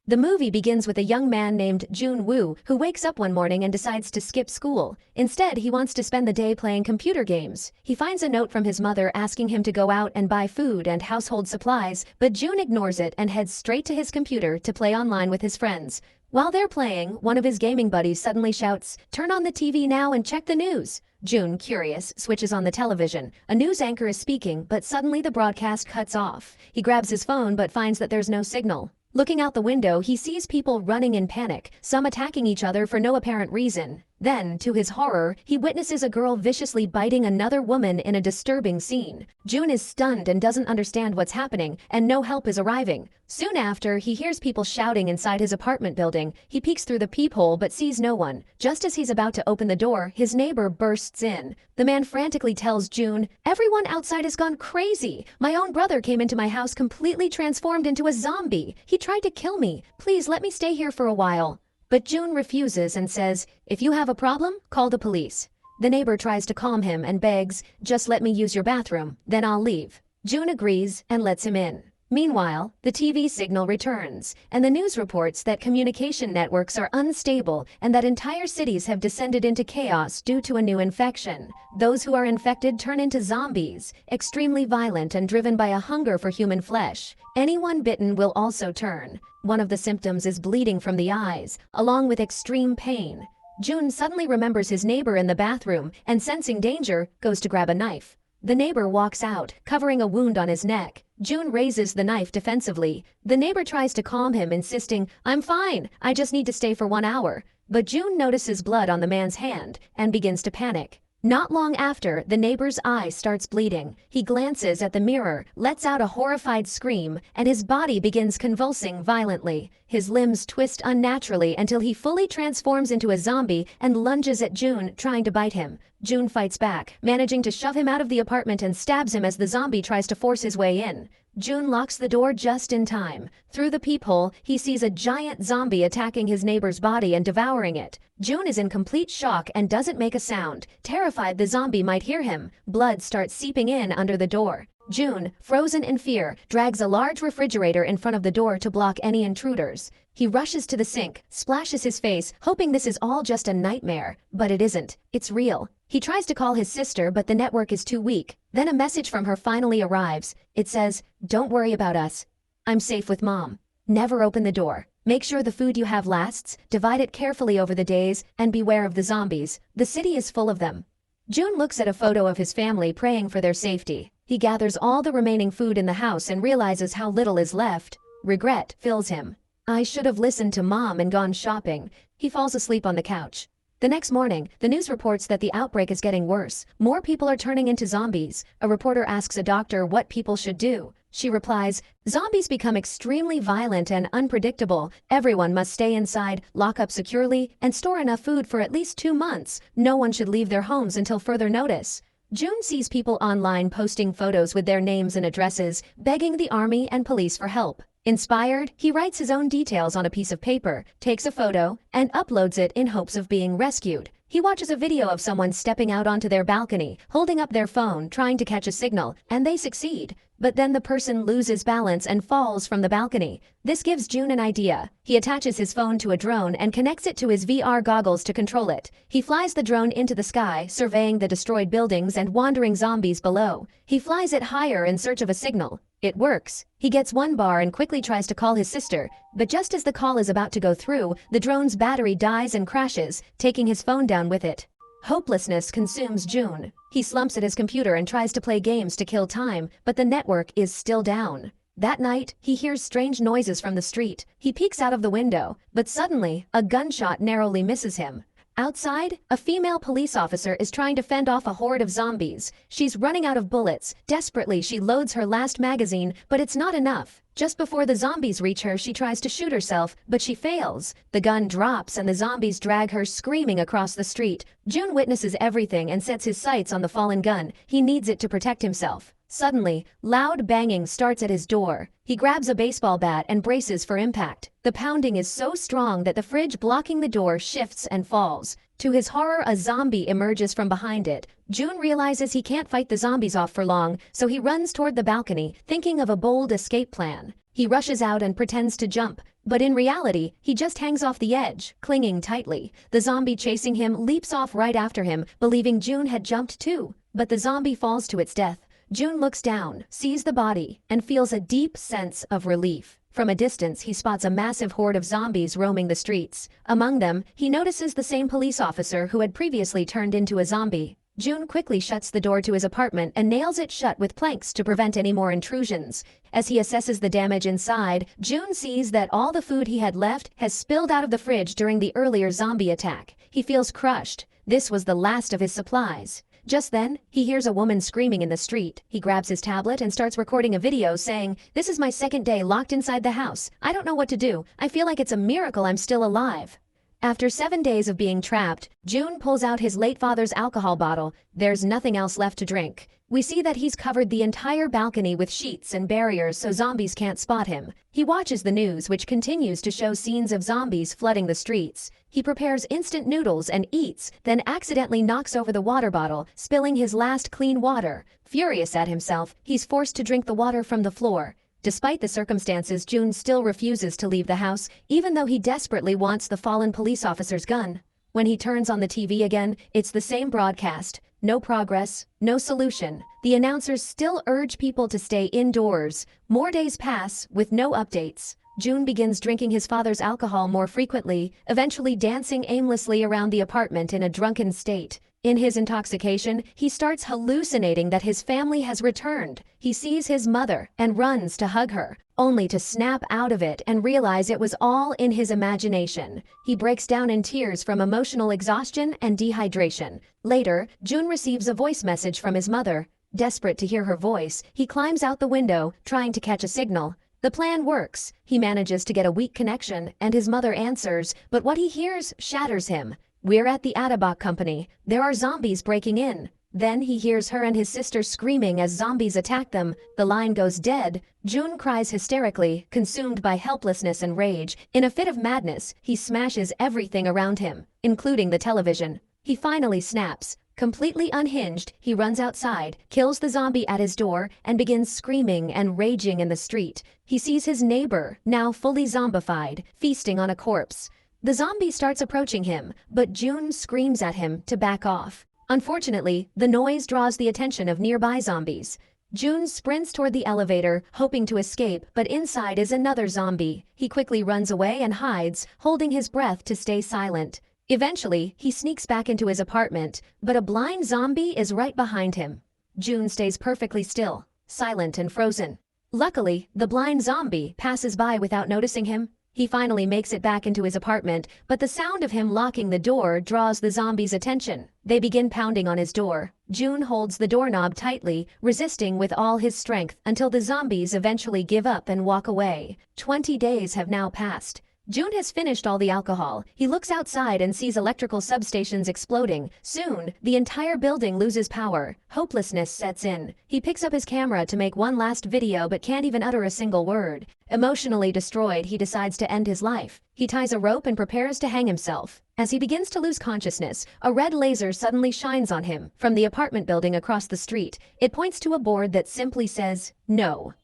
The movie begins with a young man named Jun Woo who wakes up one morning and decides to skip school. Instead, he wants to spend the day playing computer games. He finds a note from his mother asking him to go out and buy food and household supplies, but Jun ignores it and heads straight to his computer to play online with his friends. While they're playing, one of his gaming buddies suddenly shouts, "Turn on the TV now and check the news." Jun, curious, switches on the television. A news anchor is speaking, but suddenly the broadcast cuts off. He grabs his phone but finds that there's no signal. Looking out the window, he sees people running in panic, some attacking each other for no apparent reason. Then, to his horror, he witnesses a girl viciously biting another woman in a disturbing scene. Jun is stunned and doesn't understand what's happening, and no help is arriving. Soon after, he hears people shouting inside his apartment building. He peeks through the peephole but sees no one. Just as he's about to open the door, his neighbor bursts in. The man frantically tells Jun, "Everyone outside has gone crazy. My own brother came into my house completely transformed into a zombie. He tried to kill me. Please let me stay here for a while." But Jun refuses and says, "If you have a problem, call the police." The neighbor tries to calm him and begs, "Just let me use your bathroom, then I'll leave." Jun agrees and lets him in. Meanwhile, the TV signal returns, and the news reports that communication networks are unstable and that entire cities have descended into chaos due to a new infection. Those who are infected turn into zombies, extremely violent and driven by a hunger for human flesh. Anyone bitten will also turn. One of the symptoms is bleeding from the eyes, along with extreme pain. Jun suddenly remembers his neighbor in the bathroom and, sensing danger, goes to grab a knife. The neighbor walks out, covering a wound on his neck. Jun raises the knife defensively. The neighbor tries to calm him, insisting, "I'm fine, I just need to stay for 1 hour." But Jun notices blood on the man's hand and begins to panic. Not long after, the neighbor's eye starts bleeding. He glances at the mirror, lets out a horrified scream, and his body begins convulsing violently. His limbs twist unnaturally until he fully transforms into a zombie and lunges at Jun, trying to bite him. Jun fights back, managing to shove him out of the apartment and stabs him as the zombie tries to force his way in. Jun locks the door just in time. Through the peephole, he sees a giant zombie attacking his neighbor's body and devouring it. Jun is in complete shock and doesn't make a sound. Terrified the zombie might hear him, blood starts seeping in under the door. Jun, frozen in fear, drags a large refrigerator in front of the door to block any intruders. He rushes to the sink, splashes his face, hoping this is all just a nightmare. But it isn't. It's real. He tries to call his sister, but the network is too weak. Then a message from her finally arrives. It says, "Don't worry about us. I'm safe with Mom. Never open the door. Make sure the food you have lasts, divide it carefully over the days, and beware of the zombies. The city is full of them." Jun looks at a photo of his family praying for their safety. He gathers all the remaining food in the house and realizes how little is left. Regret fills him. "I should have listened to Mom and gone shopping." He falls asleep on the couch. The next morning, the news reports that the outbreak is getting worse. More people are turning into zombies. A reporter asks a doctor what people should do. She replies, "Zombies become extremely violent and unpredictable. Everyone must stay inside, lock up securely, and store enough food for at least 2 months. No one should leave their homes until further notice." Jun sees people online posting photos with their names and addresses, begging the army and police for help. Inspired, he writes his own details on a piece of paper, takes a photo, and uploads it in hopes of being rescued. He watches a video of someone stepping out onto their balcony, holding up their phone, trying to catch a signal, and they succeed. But then the person loses balance and falls from the balcony. This gives Jun an idea. He attaches his phone to a drone and connects it to his VR goggles to control it. He flies the drone into the sky, surveying the destroyed buildings and wandering zombies below. He flies it higher in search of a signal. It works. He gets 1 bar and quickly tries to call his sister, but just as the call is about to go through, the drone's battery dies and crashes, taking his phone down with it. Hopelessness consumes Jun. He slumps at his computer and tries to play games to kill time, but the network is still down. That night, he hears strange noises from the street. He peeks out of the window, but suddenly, a gunshot narrowly misses him. Outside, a female police officer is trying to fend off a horde of zombies. She's running out of bullets. Desperately, she loads her last magazine, but it's not enough. Just before the zombies reach her, she tries to shoot herself, but she fails. The gun drops and the zombies drag her screaming across the street. Jun witnesses everything and sets his sights on the fallen gun. He needs it to protect himself. Suddenly, loud banging starts at his door. He grabs a baseball bat and braces for impact. The pounding is so strong that the fridge blocking the door shifts and falls. To his horror, a zombie emerges from behind it. Jun realizes he can't fight the zombies off for long, so he runs toward the balcony, thinking of a bold escape plan. He rushes out and pretends to jump. But in reality, he just hangs off the edge, clinging tightly. The zombie chasing him leaps off right after him, believing June had jumped too. But the zombie falls to its death. June looks down, sees the body, and feels a deep sense of relief. From a distance, he spots a massive horde of zombies roaming the streets. Among them, he notices the same police officer who had previously turned into a zombie. June quickly shuts the door to his apartment and nails it shut with planks to prevent any more intrusions. As he assesses the damage inside, June sees that all the food he had left has spilled out of the fridge during the earlier zombie attack. He feels crushed. This was the last of his supplies. Just then, he hears a woman screaming in the street. He grabs his tablet and starts recording a video saying, "This is my second day locked inside the house. I don't know what to do. I feel like it's a miracle I'm still alive." After 7 days of being trapped, June pulls out his late father's alcohol bottle. There's nothing else left to drink. We see that he's covered the entire balcony with sheets and barriers so zombies can't spot him. He watches the news, which continues to show scenes of zombies flooding the streets. He prepares instant noodles and eats, then accidentally knocks over the water bottle, spilling his last clean water. Furious at himself, he's forced to drink the water from the floor. Despite the circumstances, June still refuses to leave the house, even though he desperately wants the fallen police officer's gun. When he turns on the TV again, it's the same broadcast. No progress, no solution. The announcers still urge people to stay indoors. More days pass, with no updates. June begins drinking his father's alcohol more frequently, eventually dancing aimlessly around the apartment in a drunken state. In his intoxication, he starts hallucinating that his family has returned. He sees his mother and runs to hug her, only to snap out of it and realize it was all in his imagination. He breaks down in tears from emotional exhaustion and dehydration. Later, June receives a voice message from his mother. Desperate to hear her voice, he climbs out the window, trying to catch a signal. The plan works. He manages to get a weak connection, and his mother answers, but what he hears shatters him. "We're at the Adabak Company. There are zombies breaking in." Then he hears her and his sister screaming as zombies attack them. The line goes dead. June cries hysterically, consumed by helplessness and rage. In a fit of madness, he smashes everything around him, including the television. He finally snaps. Completely unhinged, he runs outside, kills the zombie at his door, and begins screaming and raging in the street. He sees his neighbor, now fully zombified, feasting on a corpse. The zombie starts approaching him, but June screams at him to back off. Unfortunately, the noise draws the attention of nearby zombies. June sprints toward the elevator, hoping to escape, but inside is another zombie. He quickly runs away and hides, holding his breath to stay silent. Eventually, he sneaks back into his apartment, but a blind zombie is right behind him. June stays perfectly still, silent and frozen. Luckily, the blind zombie passes by without noticing him. He finally makes it back into his apartment, but the sound of him locking the door draws the zombies' attention. They begin pounding on his door. June holds the doorknob tightly, resisting with all his strength until the zombies eventually give up and walk away. 20 days have now passed. June has finished all the alcohol. He looks outside and sees electrical substations exploding. Soon, the entire building loses power. Hopelessness sets in. He picks up his camera to make one last video but can't even utter a single word. Emotionally destroyed, he decides to end his life. He ties a rope and prepares to hang himself. As he begins to lose consciousness, a red laser suddenly shines on him from the apartment building across the street. It points to a board that simply says, "No."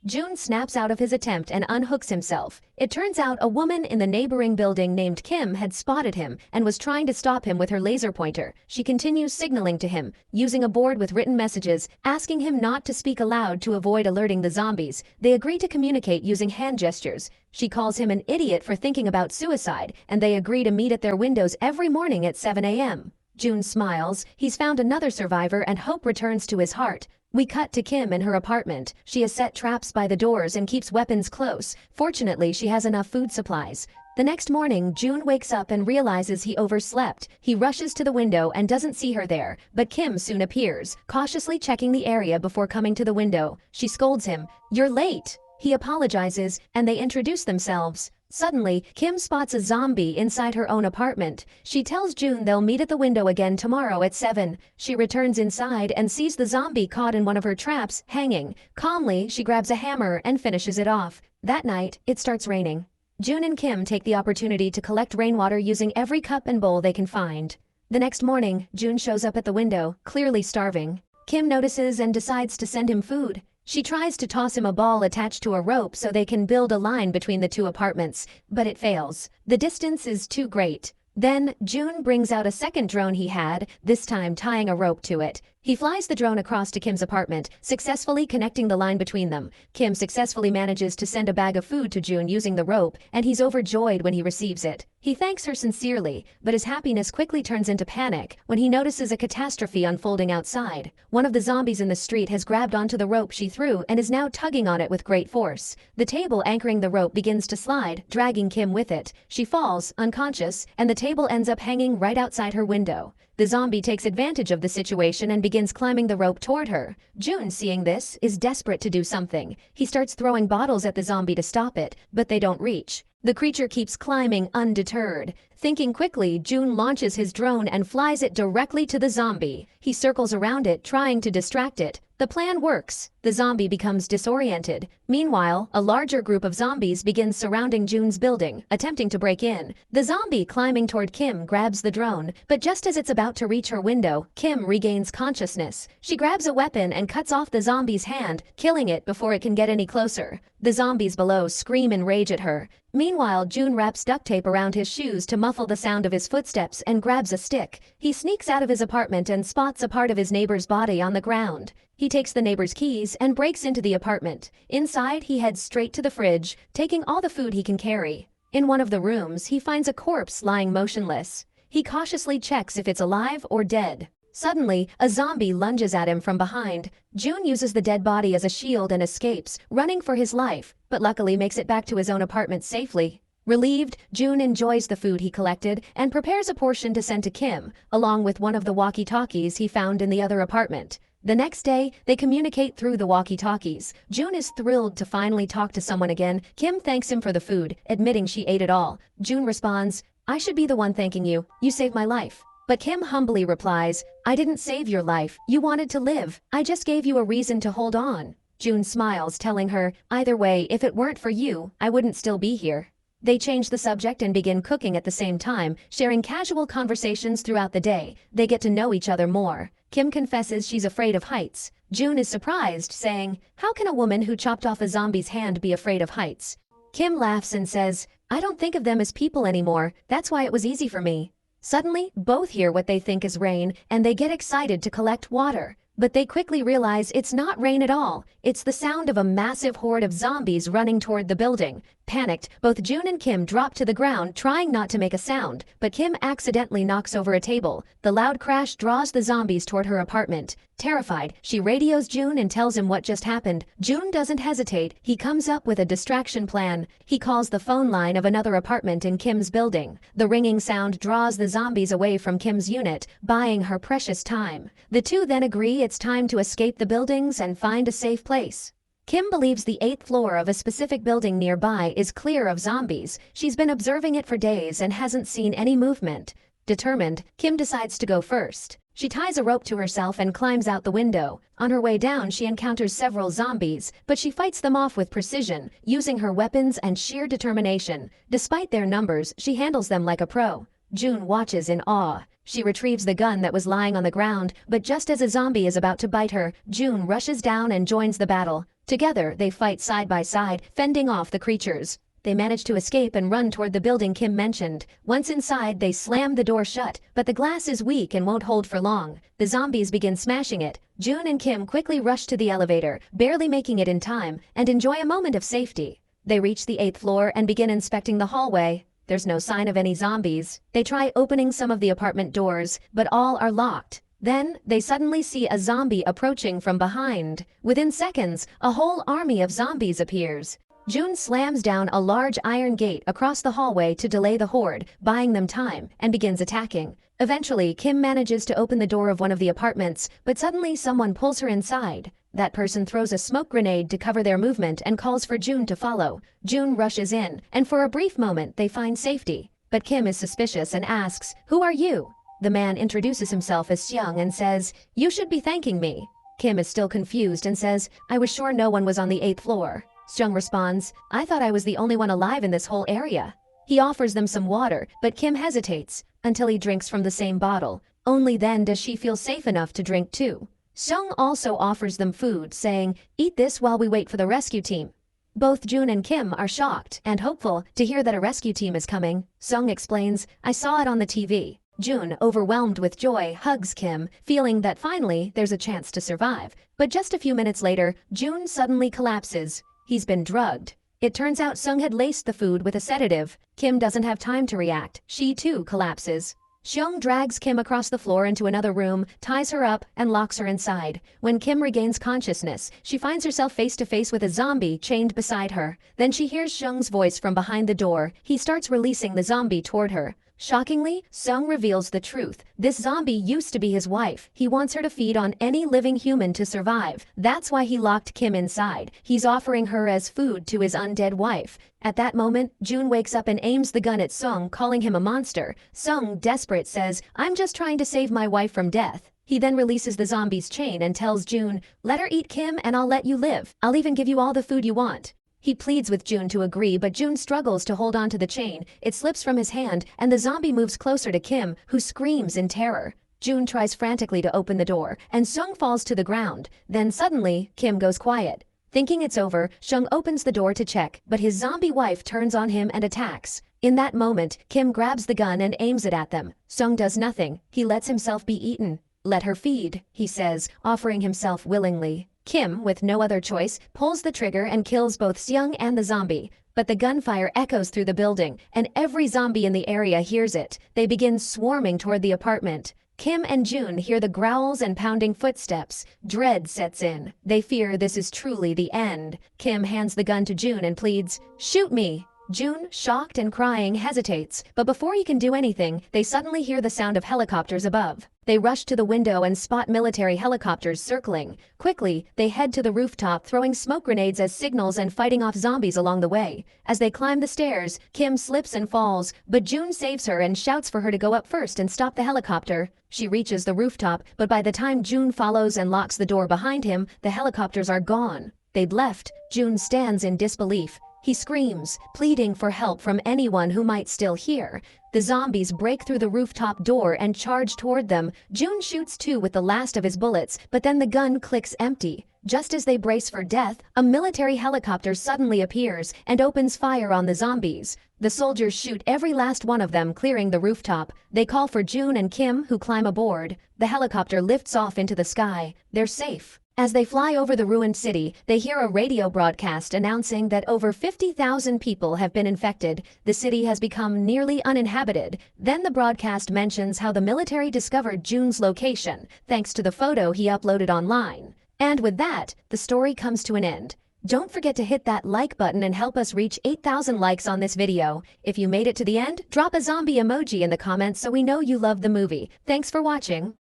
June snaps out of his attempt and unhooks himself. It turns out a woman in the neighboring building named Kim had spotted him and was trying to stop him with her laser pointer. She continues signaling to him, using a board with written messages, asking him not to speak aloud to avoid alerting the zombies. They agree to communicate using hand gestures. She calls him an idiot for thinking about suicide, and they agree to meet at their windows every morning at 7 a.m. June smiles. He's found another survivor and hope returns to his heart. We cut to Kim in her apartment. She has set traps by the doors and keeps weapons close. Fortunately, she has enough food supplies. The next morning, June wakes up and realizes he overslept. He rushes to the window and doesn't see her there, but Kim soon appears, cautiously checking the area before coming to the window. She scolds him, "You're late." He apologizes, and they introduce themselves. Suddenly, Kim spots a zombie inside her own apartment. She tells June they'll meet at the window again tomorrow at 7. She returns inside and sees the zombie caught in one of her traps, hanging. Calmly, she grabs a hammer and finishes it off. That night, it starts raining. June and Kim take the opportunity to collect rainwater using every cup and bowl they can find. The next morning, June shows up at the window, clearly starving. Kim notices and decides to send him food. She tries to toss him a ball attached to a rope so they can build a line between the two apartments, but it fails. The distance is too great. Then, June brings out a second drone he had, this time tying a rope to it. He flies the drone across to Kim's apartment, successfully connecting the line between them. Kim successfully manages to send a bag of food to June using the rope, and he's overjoyed when he receives it. He thanks her sincerely, but his happiness quickly turns into panic when he notices a catastrophe unfolding outside. One of the zombies in the street has grabbed onto the rope she threw and is now tugging on it with great force. The table anchoring the rope begins to slide, dragging Kim with it. She falls, unconscious, and the table ends up hanging right outside her window. The zombie takes advantage of the situation and begins climbing the rope toward her. June, seeing this, is desperate to do something. He starts throwing bottles at the zombie to stop it, but they don't reach. The creature keeps climbing undeterred. Thinking quickly, June launches his drone and flies it directly to the zombie. He circles around it, trying to distract it. The plan works. The zombie becomes disoriented. Meanwhile, a larger group of zombies begins surrounding June's building, attempting to break in. The zombie climbing toward Kim grabs the drone, but just as it's about to reach her window, Kim regains consciousness. She grabs a weapon and cuts off the zombie's hand, killing it before it can get any closer. The zombies below scream in rage at her. Meanwhile, June wraps duct tape around his shoes to muffle the sound of his footsteps and grabs a stick. He sneaks out of his apartment and spots a part of his neighbor's body on the ground. He takes the neighbor's keys and breaks into the apartment. Inside, he heads straight to the fridge, taking all the food he can carry. In one of the rooms, he finds a corpse lying motionless. He cautiously checks if it's alive or dead. Suddenly, a zombie lunges at him from behind. June uses the dead body as a shield and escapes, running for his life, but luckily makes it back to his own apartment safely. Relieved, June enjoys the food he collected and prepares a portion to send to Kim, along with one of the walkie-talkies he found in the other apartment. The next day, they communicate through the walkie-talkies. June is thrilled to finally talk to someone again. Kim thanks him for the food, admitting she ate it all. June responds, "I should be the one thanking you. You saved my life." But Kim humbly replies, "I didn't save your life. You wanted to live. I just gave you a reason to hold on." June smiles, telling her, "Either way, if it weren't for you, I wouldn't still be here." They change the subject and begin cooking at the same time, sharing casual conversations throughout the day. They get to know each other more. Kim confesses she's afraid of heights. June is surprised, saying, "How can a woman who chopped off a zombie's hand be afraid of heights?" Kim laughs and says, "I don't think of them as people anymore. That's why it was easy for me." Suddenly, both hear what they think is rain, and they get excited to collect water. But they quickly realize it's not rain at all. It's the sound of a massive horde of zombies running toward the building. Panicked, both June and Kim drop to the ground, trying not to make a sound, but Kim accidentally knocks over a table. The loud crash draws the zombies toward her apartment. Terrified, she radios June and tells him what just happened. June doesn't hesitate. He comes up with a distraction plan. He calls the phone line of another apartment in Kim's building. The ringing sound draws the zombies away from Kim's unit, buying her precious time. The two then agree it's time to escape the buildings and find a safe place. Kim believes the 8th floor of a specific building nearby is clear of zombies. She's been observing it for days and hasn't seen any movement. Determined, Kim decides to go first. She ties a rope to herself and climbs out the window. On her way down, she encounters several zombies, but she fights them off with precision, using her weapons and sheer determination. Despite their numbers, she handles them like a pro. June watches in awe. She retrieves the gun that was lying on the ground, but just as a zombie is about to bite her, June rushes down and joins the battle. Together, they fight side by side, fending off the creatures. They manage to escape and run toward the building Kim mentioned. Once inside, they slam the door shut, but the glass is weak and won't hold for long. The zombies begin smashing it. June and Kim quickly rush to the elevator, barely making it in time, and enjoy a moment of safety. They reach the 8th floor and begin inspecting the hallway. There's no sign of any zombies. They try opening some of the apartment doors, but all are locked. Then, they suddenly see a zombie approaching from behind. Within seconds, a whole army of zombies appears. June slams down a large iron gate across the hallway to delay the horde, buying them time, and begins attacking. Eventually, Kim manages to open the door of one of the apartments, but suddenly someone pulls her inside. That person throws a smoke grenade to cover their movement and calls for June to follow. June rushes in, and for a brief moment they find safety. But Kim is suspicious and asks, "Who are you?" The man introduces himself as Xiang and says, "You should be thanking me." Kim is still confused and says, "I was sure no one was on the 8th floor." Xiang responds, "I thought I was the only one alive in this whole area." He offers them some water, but Kim hesitates until he drinks from the same bottle. Only then does she feel safe enough to drink too. Sung also offers them food, saying, "Eat this while we wait for the rescue team." Both Jun and Kim are shocked and hopeful to hear that a rescue team is coming. Sung explains, "I saw it on the TV." Jun, overwhelmed with joy, hugs Kim, feeling that finally there's a chance to survive. But just a few minutes later, Jun suddenly collapses. He's been drugged. It turns out Sung had laced the food with a sedative. Kim doesn't have time to react. She too collapses. Seung drags Kim across the floor into another room, ties her up, and locks her inside. When Kim regains consciousness, she finds herself face to face with a zombie chained beside her. Then she hears Seung's voice from behind the door. He starts releasing the zombie toward her. Shockingly, Sung reveals the truth. This zombie used to be his wife. He wants her to feed on any living human to survive. That's why he locked Kim inside. He's offering her as food to his undead wife. At that moment, Jun wakes up and aims the gun at Sung, calling him a monster. Sung, desperate, says, "I'm just trying to save my wife from death." He then releases the zombie's chain and tells Jun, "Let her eat Kim and I'll let you live. I'll even give you all the food you want." He pleads with Jun to agree, but Jun struggles to hold on to the chain. It slips from his hand, and the zombie moves closer to Kim, who screams in terror. Jun tries frantically to open the door, and Sung falls to the ground. Then suddenly, Kim goes quiet. Thinking it's over, Sung opens the door to check, but his zombie wife turns on him and attacks. In that moment, Kim grabs the gun and aims it at them. Sung does nothing. He lets himself be eaten. "Let her feed," he says, offering himself willingly. Kim, with no other choice, pulls the trigger and kills both Seung and the zombie. But the gunfire echoes through the building, and every zombie in the area hears it. They begin swarming toward the apartment. Kim and Jun hear the growls and pounding footsteps. Dread sets in. They fear this is truly the end. Kim hands the gun to Jun and pleads, "Shoot me." Jun, shocked and crying, hesitates, but before he can do anything, they suddenly hear the sound of helicopters above. They rush to the window and spot military helicopters circling. Quickly, they head to the rooftop, throwing smoke grenades as signals and fighting off zombies along the way. As they climb the stairs, Kim slips and falls, but Jun saves her and shouts for her to go up first and stop the helicopter. She reaches the rooftop, but by the time Jun follows and locks the door behind him, the helicopters are gone. They'd left. Jun stands in disbelief. He screams, pleading for help from anyone who might still hear. The zombies break through the rooftop door and charge toward them. Jun shoots two with the last of his bullets, but then the gun clicks empty. Just as they brace for death, a military helicopter suddenly appears and opens fire on the zombies. The soldiers shoot every last one of them, clearing the rooftop. They call for Jun and Kim, who climb aboard. The helicopter lifts off into the sky. They're safe. As they fly over the ruined city, they hear a radio broadcast announcing that over 50,000 people have been infected. The city has become nearly uninhabited. Then the broadcast mentions how the military discovered Jun's location, thanks to the photo he uploaded online. And with that, the story comes to an end. Don't forget to hit that like button and help us reach 8,000 likes on this video. If you made it to the end, drop a zombie emoji in the comments so we know you love the movie. Thanks for watching.